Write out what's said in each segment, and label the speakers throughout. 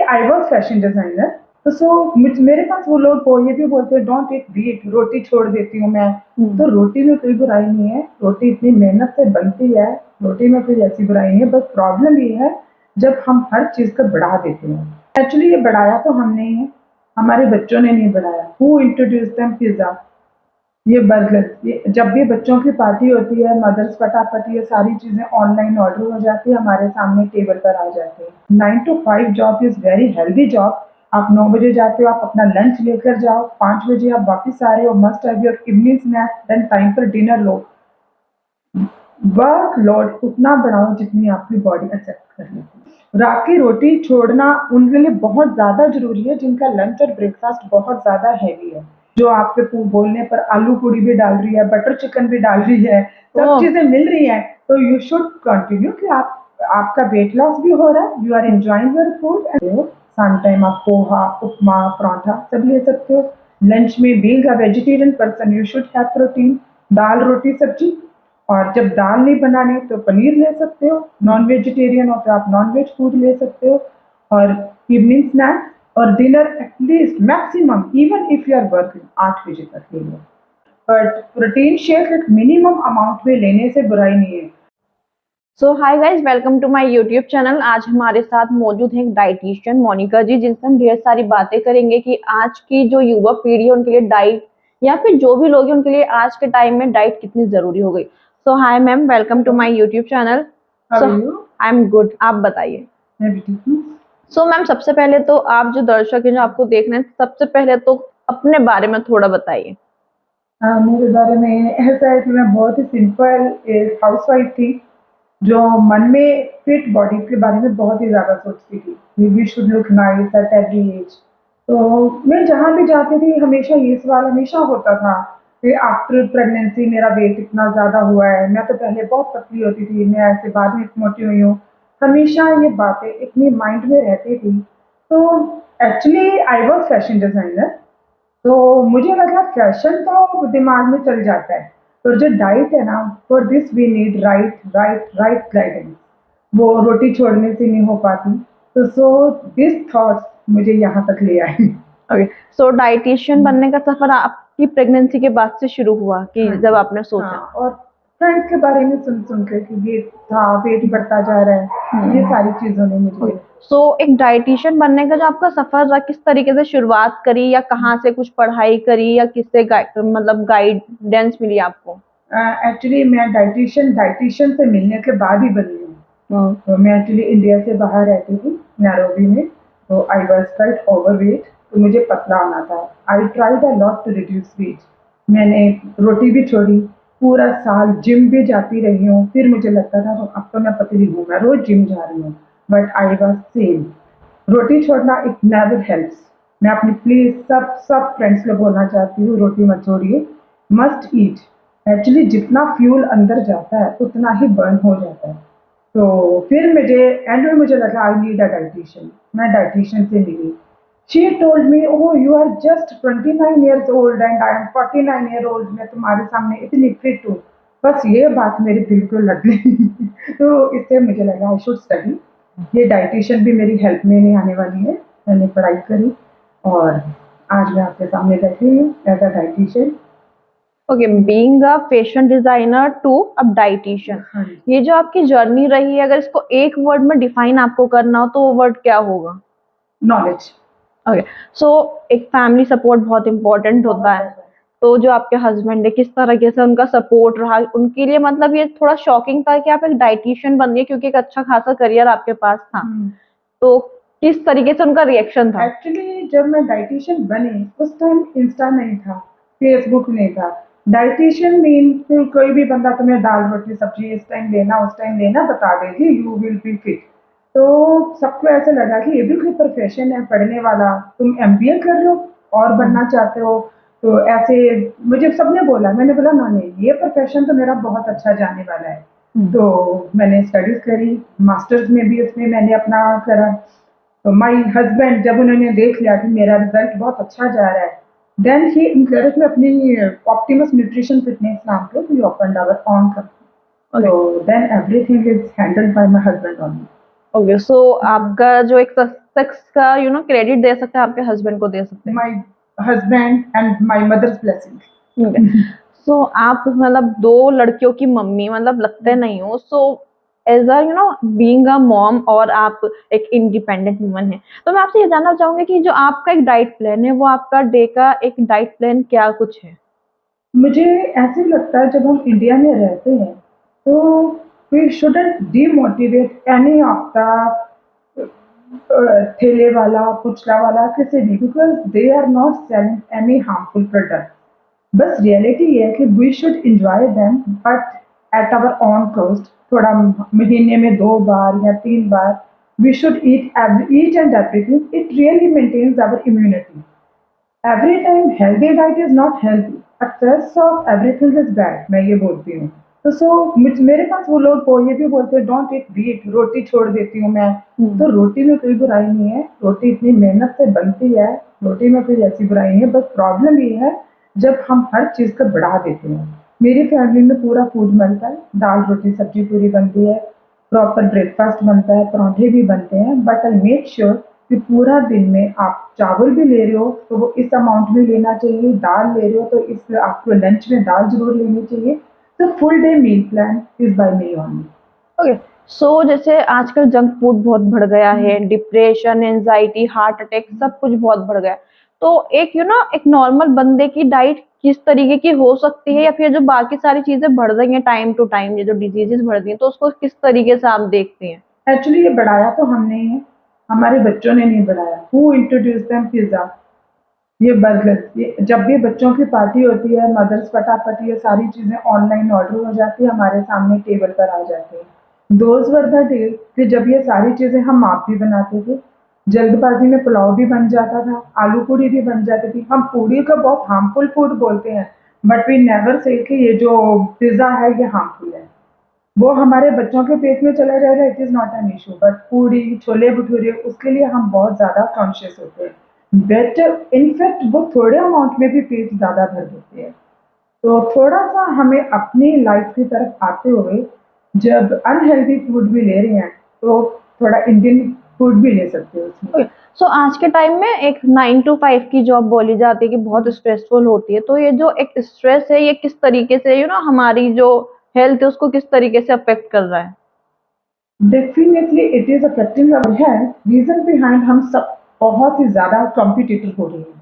Speaker 1: I was fashion designer, तो मेरे पास वो लोग ये भी बोलते हैं डोंट ईट व्हीट, रोटी छोड़ देती हूँ मैं। तो रोटी में कोई बुराई नहीं है, रोटी इतनी मेहनत से बनती है, रोटी में कोई ऐसी बुराई नहीं है। बस प्रॉब्लम ये है जब हम हर चीज को बढ़ा देते हैं। एक्चुअली ये बढ़ाया तो हमने ही है, हमारे बच्चों ने नहीं बढ़ाया। हु इंट्रोड्यूस देम पिज्जा, ये बर्गर, ये जब भी बच्चों की पार्टी होती है, मदर्स फटाफट ये सारी चीजें ऑनलाइन ऑर्डर हो जाती है, हमारे सामने टेबल पर आ जाती है। 9 to 5 job is very healthy job. आप 9 बजे जाते हो, आप अपना लंच लेकर जाओ, 5 बजे आप वापस आ रहे हो, must have your evening snack, then time पर डिनर लो। वर्क लोड उतना बढ़ाओ जितनी आपकी बॉडी एक्सेप्ट कर लेती है। रात की रोटी छोड़ना उनके लिए बहुत ज्यादा जरूरी है जिनका लंच और ब्रेकफास्ट बहुत ज्यादा हैवी है, जो आपके बोलने पर आलू पूड़ी भी डाल रही है, बटर चिकन भी डाल रही है, सब चीजें मिल रही है। तो यू शुड कंटिन्यू कि आपका वेट लॉस भी हो रहा है, you are enjoying your food. Some time आप पोहा, उपमा, पराठा सब ले सकते हो। लंच में being a vegetarian person you should have protein, dal रोटी सब्जी। और जब दाल नहीं बनानी तो पनीर ले सकते हो, नॉन वेजिटेरियन हो तो आप नॉन वेज फूड ले सकते हो। और इवनिंग स्नैक्स और dinner at least maximum even if you are working 8 बजे तक ले लो। बट प्रोटीन शेक एक मिनिमम अमाउंट में लेने से बुराई नहीं है।
Speaker 2: So hi guys, welcome to my YouTube channel. आज हमारे साथ मौजूद है एक डाइटिशियन मोनिका जी, जिनसे हम ढेर सारी बातें करेंगे कि आज की जो युवा पीढ़ी है उनके लिए डाइट या फिर जो भी लोग हैं उनके लिए आज के टाइम में डाइट कितनी जरूरी हो गई। So hi ma'am, welcome to my YouTube channel. So I am good, आप बताइए।
Speaker 1: मैं भी ठीक हूँ।
Speaker 2: सो मैम, सबसे पहले तो आप जो दर्शक हैं जो आपको देख रहे हैं, सबसे पहले तो अपने बारे में थोड़ा बताइए।
Speaker 1: मेरे बारे में ऐसा है कि मैं बहुत ही सिंपल एक हाउसवाइफ थी, जो मन में फिट बॉडी के बारे में बहुत ही ज़्यादा सोचती थी। We should look nice at every age. तो मैं जहाँ भी जाती थी हमेशा ये सवाल हमेशा होता था कि आफ्टर प्रेगनेंसी मेरा वेट इतना ज़्यादा हुआ है, मैं तो पहले बहुत पतली होती थी, मैं ऐसे बाद में मोटी हुई हूँ। हमेशा ये बातें इतनी माइंड में रहती थी। तो actually I was fashion designer, तो मुझे लगा फैशन तो दिमाग में चल जाता है, पर जो डाइट है ना, for this we need right right right guidance. वो रोटी छोड़ने से नहीं हो पाती। तो सो दिस थॉट्स मुझे यहाँ तक ले आए।
Speaker 2: ओके, सो डाइटिशियन बनने का सफर आपकी प्रेगनेंसी के बाद से शुरू हुआ कि
Speaker 1: हाँ
Speaker 2: जब
Speaker 1: जी,
Speaker 2: आपने सोचा?
Speaker 1: हाँ, और फ्रेंड्स के बारे में सुन सुन के कि ये था, वेट बढ़ता जा रहा है, ये सारी चीजों ने मुझे।
Speaker 2: सो एक डाइटिशियन बनने का जो आपका सफर रहा, किस तरीके से शुरुआत करी या कहाँ से कुछ पढ़ाई करी या किससे मतलब गाइडेंस मिली आपको?
Speaker 1: एक्चुअली मैं डाइटिशियन से मिलने के बाद ही बनी हूँ। तो मैं एक्चुअली इंडिया से बाहर रहती थी, नैरोबी में। तो आई वॉज क्वाइट ओवरवेट, तो मुझे पतला होना था। I tried a lot to reduce weight. मैंने रोटी भी छोड़ी, पूरा साल जिम भी जाती रही हूँ। फिर मुझे लगता था तो अब तो मैं पतली हूँ, मैं रोज जिम जा रही हूँ, बट आई वॉज सेम। रोटी छोड़ना इट नेवर हेल्प्स। मैं अपनी प्लीज सब सब फ्रेंड्स को बोलना चाहती हूँ, रोटी मत छोड़िए, मस्ट ईट। एक्चुअली जितना फ्यूल अंदर जाता है उतना ही बर्न हो जाता है। तो फिर मुझे एंड में मुझे लगा आई नीड अ डाइटिशियन। मैं डाइटिशियन से मिली। She told me, oh you are just 29 years old and I am 49 year old, मैं तुम्हारे सामने इतनी फिट हूँ। बस ये बात मेरे दिल को लग गई। तो इससे मुझे लगा आई शुड स्टडी। ये डाइटिशियन भी मेरी हेल्प में नहीं आने वाली है। मैंने पढ़ाई करी और आज मैं आपके सामने बैठी हूँ as a dietitian.
Speaker 2: Okay, being a fashion designer to अब डाइटिशियन, ये जो आपकी जर्नी रही है, अगर इसको एक वर्ड में डिफाइन आपको करना हो तो वो वर्ड क्या होगा?
Speaker 1: नॉलेज।
Speaker 2: ओके, सो एक फैमिली सपोर्ट बहुत इम्पोर्टेंट होता है। तो जो आपके हस्बैंड है, किस तरीके से उनका सपोर्ट रहा उनके लिए? मतलब ये थोड़ा शॉकिंग था कि आप एक डाइटिशियन बन गए क्योंकि एक अच्छा खासा करियर आपके पास था। तो किस तरीके से उनका रिएक्शन था?
Speaker 1: एक्चुअली जब मैं डाइटिशियन बनी उस टाइम इंस्टा नहीं था, फेसबुक नहीं था। डाइटिशियन मीन कोई भी बंदा तुम्हें दाल रोटी सब्जी इस टाइम लेना उस टाइम लेना बता देगी, यू विल बी फिट। तो सबको ऐसे लगा कि ये भी कोई प्रोफेशन है पढ़ने वाला, तुम एमबीए कर लो और बनना चाहते हो। तो ऐसे मुझे सबने बोला, मैंने बोला ना नहीं, ये प्रोफेशन तो मेरा बहुत अच्छा जाने वाला है। तो मैंने स्टडीज करी, मास्टर्स में भी उसमें मैंने अपना करा। तो माई हस्बैंड जब उन्होंने देख लिया कि मेरा रिजल्ट बहुत अच्छा जा रहा है, देन ही इनकरेज में अपनी ऑप्टिमस न्यूट्रिशन फिटनेस नाम के we open our own company. So then everything is handled by my husband only.
Speaker 2: Okay, so आपका जो एक सक्सेस का क्रेडिट दे सकते हैं, आपके हस्बैंड को दे सकते हैं।
Speaker 1: My husband and my mother's blessing.
Speaker 2: सो आप मतलब दो लड़कियों की मम्मी मतलब लगते नहीं हो, so as a being a mom और आप एक इंडिपेंडेंट वुमन है, तो मैं आपसे ये जानना चाहूंगी कि जो आपका एक डाइट प्लान है वो आपका डे का एक डाइट प्लान क्या कुछ है।
Speaker 1: मुझे ऐसे लगता है जब हम इंडिया में रहते हैं तो we shouldn't demotivate any of the ठेले वाला पुचला वाला किसी भी, because they are not selling any harmful product. बस रियलिटी ये है कि we should enjoy them but at our own cost. थोड़ा महीने में 2 बार या 3 बार we should eat and everything. It really maintains our immunity. Every time healthy diet is not healthy, excess of everything is bad, मैं ये बोलती हूँ। तो मेरे पास वो लोग ये भी बोलते हैं डोंट ईट व्हीट, रोटी छोड़ देती हूँ मैं। तो रोटी में कोई बुराई नहीं है, रोटी इतनी मेहनत से बनती है, रोटी में कोई ऐसी बुराई नहीं है। बस प्रॉब्लम ये है जब हम हर चीज को बढ़ा देते हैं। मेरी फैमिली में पूरा फूड बनता है, दाल रोटी सब्जी पूरी बनती है, प्रॉपर ब्रेकफास्ट बनता है, पराठे भी बनते हैं, बट आई मेक श्योर कि पूरा दिन में आप चावल भी ले रहे हो तो वो इस अमाउंट में लेना चाहिए, दाल ले रहे हो तो इस आपको लंच में दाल जरूर लेनी चाहिए। तो full day meal plan is by me only.
Speaker 2: Okay, so जैसे आजकल जंक फूड बहुत बढ़ गया है, डिप्रेशन, एंजाइटी, हार्ट अटैक सब कुछ बहुत बढ़ गया है, तो एक एक नॉर्मल बंदे की डाइट किस तरीके की हो सकती है, या फिर जो बाकी सारी चीजें बढ़ रही हैं टाइम टू टाइम, ये जो डिजीजेस बढ़ रही हैं, तो उसको किस तरीके से आप देखते हैं।
Speaker 1: एक्चुअली ये बढ़ाया तो हमने ही है, हमारे बच्चों ने नहीं बढ़ाया। हु इंट्रोड्यूस देम पिज्जा, ये बर्गर, ये जब भी बच्चों की पार्टी होती है, मदर्स फटाफट ये सारी चीजें ऑनलाइन ऑर्डर हो जाती है, हमारे सामने टेबल पर आ जाती है। दोज वर द डेज कि जब ये सारी चीजें हम आप भी बनाते थे। जल्दबाजी में पुलाव भी बन जाता था, आलू पूड़ी भी बन जाती थी। हम पूड़ी को बहुत हार्मफुल फूड बोलते हैं, बट वी नेवर से कि ये जो पिज्जा है ये हार्मफुल है। वो हमारे बच्चों के पेट में चला जाएगा, it is not an issue, but puri chole bhature उसके लिए हम बहुत ज्यादा कॉन्शियस होते हैं। बट इनफैक्ट वो थोड़े अमाउंट में भी पेट ज्यादा भर देते हैं। तो थोड़ा सा हमें अपनी लाइफ की तरफ आते हुए जब अनहेल्दी फूड भी ले रहे हैं तो थोड़ा इंडियन फूड भी ले सकते हो उसमें।
Speaker 2: सो आज के टाइम में एक 9 to 5 की जॉब बोली जाती है कि बहुत स्ट्रेसफुल होती है, तो ये जो एक स्ट्रेस है ये किस तरीके से हमारी जो हेल्थ है उसको किस तरीके से अफेक्ट कर रहा है।
Speaker 1: Definitely it is affecting our health. Reason behind हम सब बहुत ही ज्यादा कॉम्पिटिटिव हो रहे हैं।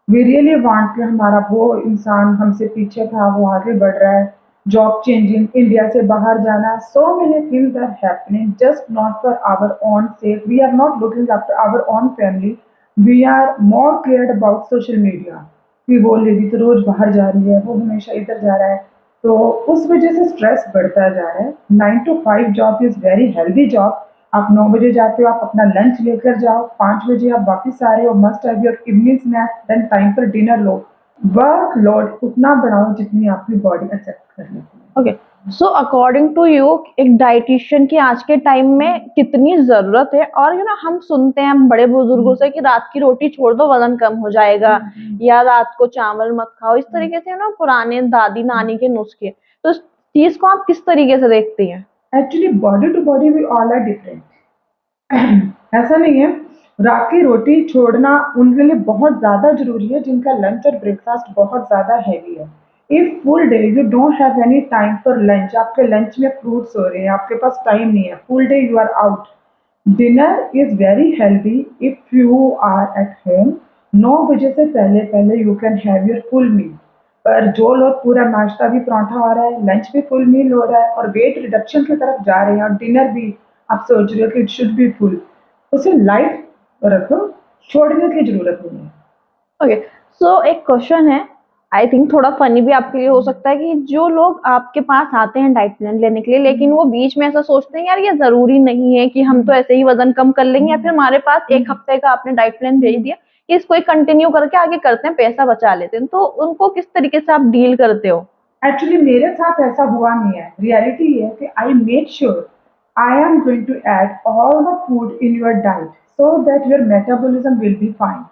Speaker 1: वी रियली वांट कि हमारा वो इंसान हमसे पीछे था वो आगे बढ़ रहा है। जॉब चेंजिंग, इंडिया से बाहर जाना, so many things are happening just not for our own safe. We are not looking after our own family, we are more cared about social media कि वो लेडी तो रोज बाहर जा रही है, वो हमेशा इधर जा रहा है। तो उस वजह से स्ट्रेस बढ़ता जा रहा है। 9 to 5 job is very healthy job. आप 9 बजे जाते हो, आप अपना लंच लेकर जाओ, 5 बजे आप वापस आ रहे हो, must have your evening snack, then time पर डिनर लो। वर्क लोड उतना बढ़ाओ जितनी आपकी बॉडी एक्सेप्ट कर लेती है।
Speaker 2: Okay, so according to you एक डाइटिशियन की आज के टाइम में कितनी जरूरत है, और हम सुनते हैं हम बड़े बुजुर्गों से कि रात की रोटी छोड़ दो वजन कम हो जाएगा, या रात को चावल मत खाओ, इस तरीके से पुराने दादी नानी के नुस्खे, तो इस चीज को आप किस तरीके से देखती हैं।
Speaker 1: Actually body to body we all are different. ऐसा नहीं है। रात की रोटी छोड़ना उनके लिए बहुत ज्यादा जरूरी है जिनका लंच और ब्रेकफास्ट बहुत ज्यादा हैवी है। If full day you don't have any time for lunch, आपके लंच में फ्रूट्स हो रहे हैं, आपके पास टाइम नहीं है, full day you are out. Dinner is very healthy if you are at home. 9 बजे से पहले पहले you can have your full meal. पर जो लोग पूरा नाश्ता भी पराठा हो रहा है, लंच भी फुल मील हो रहा है और वेट रिडक्शन की तरफ जा रहे हैं और डिनर भी आप सोच रहे हो कि इट शुड बी फुल, उसे लाइट रखो, छोड़ने की जरूरत नहीं है।
Speaker 2: ओके, सो एक क्वेश्चन है, आई थिंक थोड़ा फनी भी आपके लिए हो सकता है, कि जो लोग आपके पास आते हैं डाइट प्लान लेने के लिए लेकिन वो बीच में ऐसा सोचते हैं यार ये जरूरी नहीं है कि हम तो ऐसे ही वजन कम कर लेंगे, या फिर हमारे पास एक हफ्ते का आपने डाइट प्लान भेज दिया कि इसको ही कंटिन्यू करके आगे करते हैं, पैसा बचा लेते हैं, तो उनको किस तरीके से आप डील करते हो।
Speaker 1: एक्चुअली मेरे साथ ऐसा हुआ नहीं है। रियलिटी ये है कि I make sure I am going to add all the food in your diet so that your metabolism will be fine.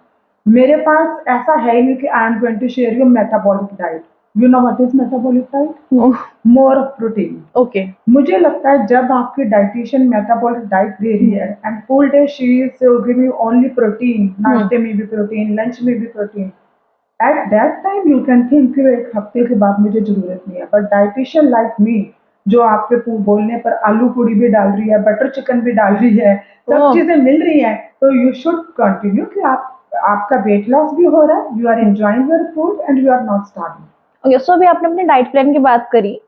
Speaker 1: मेरे पास ऐसा है ही नहीं कि I am going to share your metabolic diet. You know what is metabolic diet?
Speaker 2: No.
Speaker 1: More of protein.
Speaker 2: Okay.
Speaker 1: मुझे लगता है जब आपकी डाइटिशियन मेटाबॉलिक डाइट दे रही है and full day she is giving you only protein, नाश्ते में भी प्रोटीन, लंच में भी protein, at that time you can think कि एक हफ्ते के बाद मुझे जरूरत नहीं है। बट डाइटिशियन लाइक मी जो आपके बोलने पर आलू पूड़ी भी डाल रही है, बटर चिकन भी डाल रही है, सब
Speaker 2: ओह।
Speaker 1: चीजें मिल रही हैं, तो यू शुड कंटिन्यू कि आपका वेट लॉस भी हो रहा है, you are enjoying your food and you are not starving.
Speaker 2: Okay, so अभी आपने अपने डाइट प्लान की बात करी,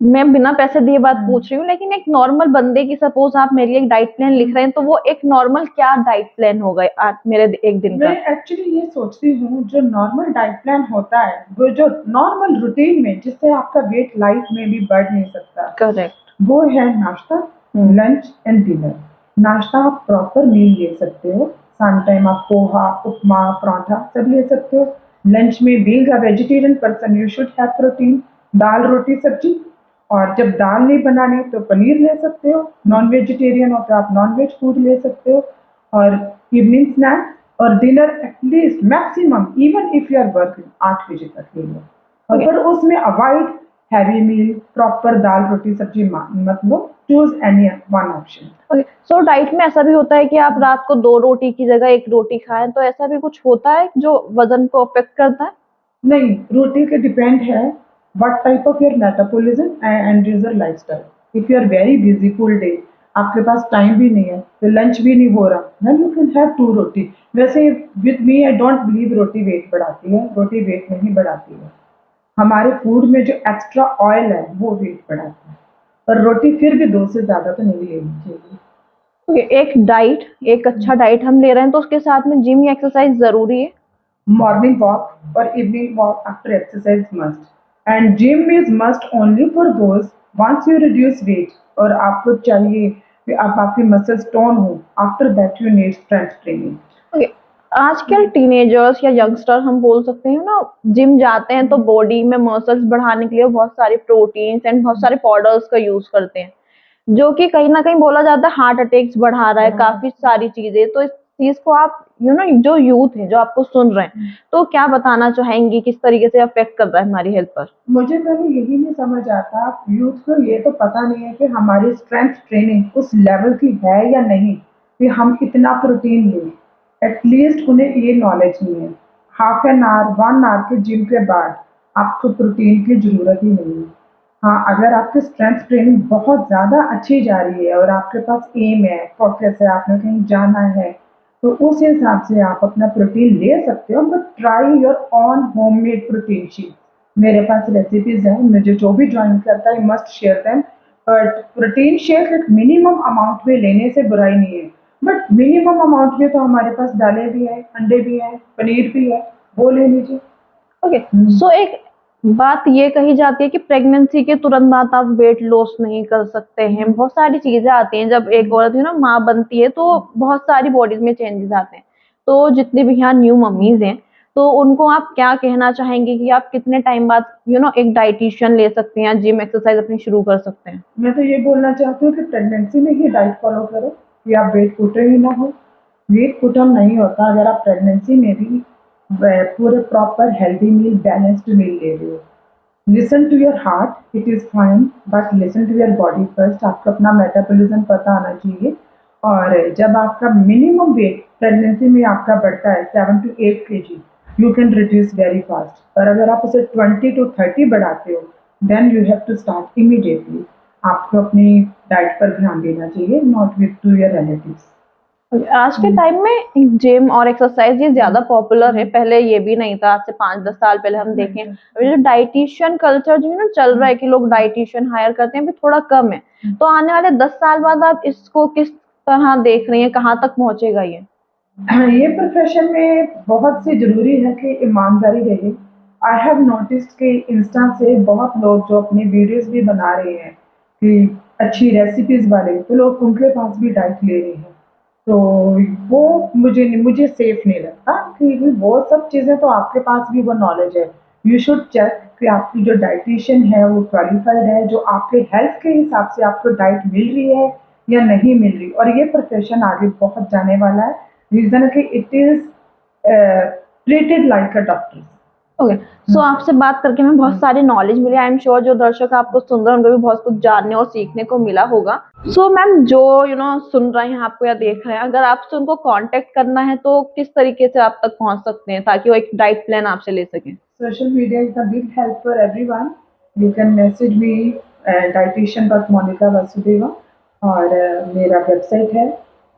Speaker 2: मैं बिना पैसे दिए बात पूछ रही हूँ, लेकिन एक नॉर्मल बंदे की, सपोज आप मेरे लिए एक डाइट प्लान लिख रहे हैं, तो वो एक नॉर्मल क्या डाइट प्लान होगा आज मेरे एक दिन
Speaker 1: मैं
Speaker 2: का?
Speaker 1: एक्चुअली ये सोचती हूँ जो नॉर्मल डाइट प्लान होता है, वो जो नॉर्मल रूटीन में जिससे आपका वेट लाइफ में भी बढ़ नहीं सकता,
Speaker 2: करेक्ट।
Speaker 1: वो है नाश्ता, लंच एंड डिनर। नाश्ता आप प्रॉपर मील ले सकते हो, शाम टाइम आप पोहा, उपमा, पराठा सब ले सकते हो। लंच में being a vegetarian person you should have protein, dal रोटी सब्जी, और जब दाल नहीं बनानी तो पनीर ले सकते हो। नॉन वेजिटेरियन हो तो आप नॉन वेज फूड ले सकते हो। और इवनिंग स्नैक्स और dinner at least maximum even if you are working 8 बजे तक ले लो। और
Speaker 2: ओके।
Speaker 1: पर उसमें अवॉइड हैवी मील, प्रॉपर दाल रोटी सब्जी मत लो, choose any one option.
Speaker 2: Okay, so diet में ऐसा भी होता है कि आप रात को 2 रोटी की जगह 1 रोटी खाएं, तो ऐसा भी कुछ होता है जो वजन को अफेक्ट करता है?
Speaker 1: नहीं, रोटी के डिपेंड है what type of your metabolism and user lifestyle. If you are very busy full day, आपके पास टाइम भी नहीं है, तो लंच भी नहीं हो रहा, then you can have 2 roti. वैसे with me I don't believe रोटी वेट बढ़ाती है, रोटी वेट नहीं बढ़ाती है। हमारे फूड में जो एक्स्ट्रा ऑयल है वो वेट बढ़ाता है, पर रोटी फिर भी 2 से ज्यादा तो नहीं लेनी चाहिए।
Speaker 2: ओके, एक अच्छा डाइट हम ले रहे हैं, तो उसके साथ में जिम या एक्सरसाइज जरूरी है?
Speaker 1: Morning walk or evening walk after exercise must, and gym is must only for those once you reduce weight और आपको चाहिए कि अब आपकी मसल्स टोन हो, after that you need strength training.
Speaker 2: Okay, आजकल टीनेजर्स या यंगस्टर हम बोल सकते हैं ना, जिम जाते हैं तो बॉडी में मसल्स बढ़ाने के लिए बहुत सारे प्रोटीन्स एंड बहुत सारे पाउडर्स का यूज करते हैं, जो कि कहीं ना कहीं बोला जाता है हार्ट अटैक्स बढ़ा रहा है, काफी सारी चीजें। तो इस चीज को आप जो यूथ है जो आपको सुन रहे हैं, तो क्या बताना चाहेंगी, किस तरीके से अफेक्ट कर रहा है हमारी हेल्थ पर?
Speaker 1: मुझे पहले यही नहीं समझ आता, यूथ को ये तो पता नहीं है कि हमारी स्ट्रेंथ ट्रेनिंग उस लेवल की है या नहीं कि हम इतना प्रोटीन लें। एटलीस्ट उन्हें ये नॉलेज नहीं है। हाफ एन आवर 1 आवर के जिम के बाद आपको प्रोटीन की ज़रूरत ही नहीं है। हाँ, अगर आपकी स्ट्रेंथ ट्रेनिंग बहुत ज़्यादा अच्छी जा रही है और आपके पास एम है, फोकस है, आपने कहीं जाना है, तो उस हिसाब से आप अपना प्रोटीन ले सकते हो, but try your on homemade protein shake. मेरे पास रेसिपीज हैं, मुझे जो भी ज्वाइन करता है must share them. But protein shake एक मिनिमम अमाउंट में लेने से बुराई नहीं है, बट मिनिमम अमाउंट में तो हमारे पास दालें भी हैं, अंडे भी हैं, पनीर भी है, वो ले लीजिए।
Speaker 2: ओके, सो एक बात ये कही जाती है कि प्रेगनेंसी के तुरंत बाद आप वेट लॉस नहीं कर सकते हैं, बहुत सारी चीजें आती हैं, जब एक औरत माँ बनती है तो बहुत सारी बॉडीज में चेंजेस आते हैं। तो जितनी भी यहाँ न्यू मम्मीज हैं, तो उनको आप क्या कहना चाहेंगे कि आप कितने टाइम बाद एक डाइटिशियन ले सकते हैं, जिम एक्सरसाइज अपनी शुरू कर सकते हैं?
Speaker 1: मैं तो ये बोलना चाहती हूँ कि प्रेगनेंसी में ही डाइट फॉलो करो कि आप वेट पुटर ही ना हो। वेट पुटर नहीं होता अगर आप प्रेगनेंसी में भी पूरे proper healthy meal, balanced meal ले रहे हो। Listen to your heart, it is fine, but listen to your body first. आपको अपना मेटाबॉलिज्म पता आना चाहिए। और जब आपका मिनिमम वेट प्रेगनेंसी में आपका बढ़ता है 7 to 8 kg, you can reduce very fast. और अगर आप उसे 20 to 30 बढ़ाते हो, then you have to start immediately. आपको अपनी डाइट पर ध्यान देना चाहिए, not with to your relatives.
Speaker 2: आज के टाइम में जिम और एक्सरसाइज ये ज्यादा पॉपुलर है, पहले ये भी नहीं था। आज से 5-10 साल पहले हम देखें, अभी जो डाइटिशियन कल्चर जो है ना चल रहा है कि लोग डाइटिशियन हायर करते हैं, अभी थोड़ा कम है। तो आने वाले 10 साल बाद आप इसको किस तरह देख रही हैं, कहाँ तक पहुंचेगा ये?
Speaker 1: ये प्रोफेशन में बहुत से जरूरी है कि ईमानदारी रहे। आई हैव नोटिस्ड कि इंस्टा से बहुत लोग जो अपने वीडियोस भी बना रहे हैं कि अच्छी रेसिपीज वाले, तो लोग उनके पास भी डाइट ले रहे हैं। तो वो मुझे सेफ नहीं लगता कि वो सब चीज़ें, तो आपके पास भी वो नॉलेज है। यू शुड चेक कि आपकी जो डाइटिशियन है वो क्वालिफाइड है, जो आपके हेल्थ के हिसाब से आपको डाइट मिल रही है या नहीं मिल रही। और ये प्रोफेशन आगे बहुत जाने वाला है। रीज़न है कि it is treated like a doctor.
Speaker 2: Okay, so आपसे बात करके मैं बहुत सारी नॉलेज मिली। आई एम श्योर जो दर्शक आपको सुन रहे हैं उनको भी बहुत कुछ जानने और सीखने को मिला होगा। सो मैम, जो सुन रहे हैं आपको या देख रहे हैं, अगर आपसे उनको कांटेक्ट करना है तो किस तरीके से आप तक पहुंच सकते हैं ताकि वो एक डाइट प्लान आपसे ले सकें?
Speaker 1: Social media is a big help for everyone. You can message me dietitian.monica vasudeva और मेरा वेबसाइट है,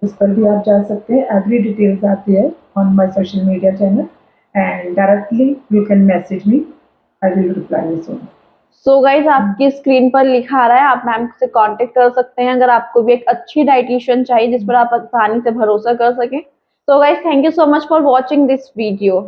Speaker 1: उस पर भी आप जा सकते हैं। एवरी डिटेल्स आती है on my social media channel and directly you can message me, I will reply you soon.
Speaker 2: So guys, आपकी स्क्रीन पर लिखा आ रहा है, आप मैम से कांटेक्ट कर सकते हैं अगर आपको भी एक अच्छी डाइटिशियन चाहिए जिस पर आप आसानी से भरोसा कर सकें। तो guys, thank you so much for watching this video.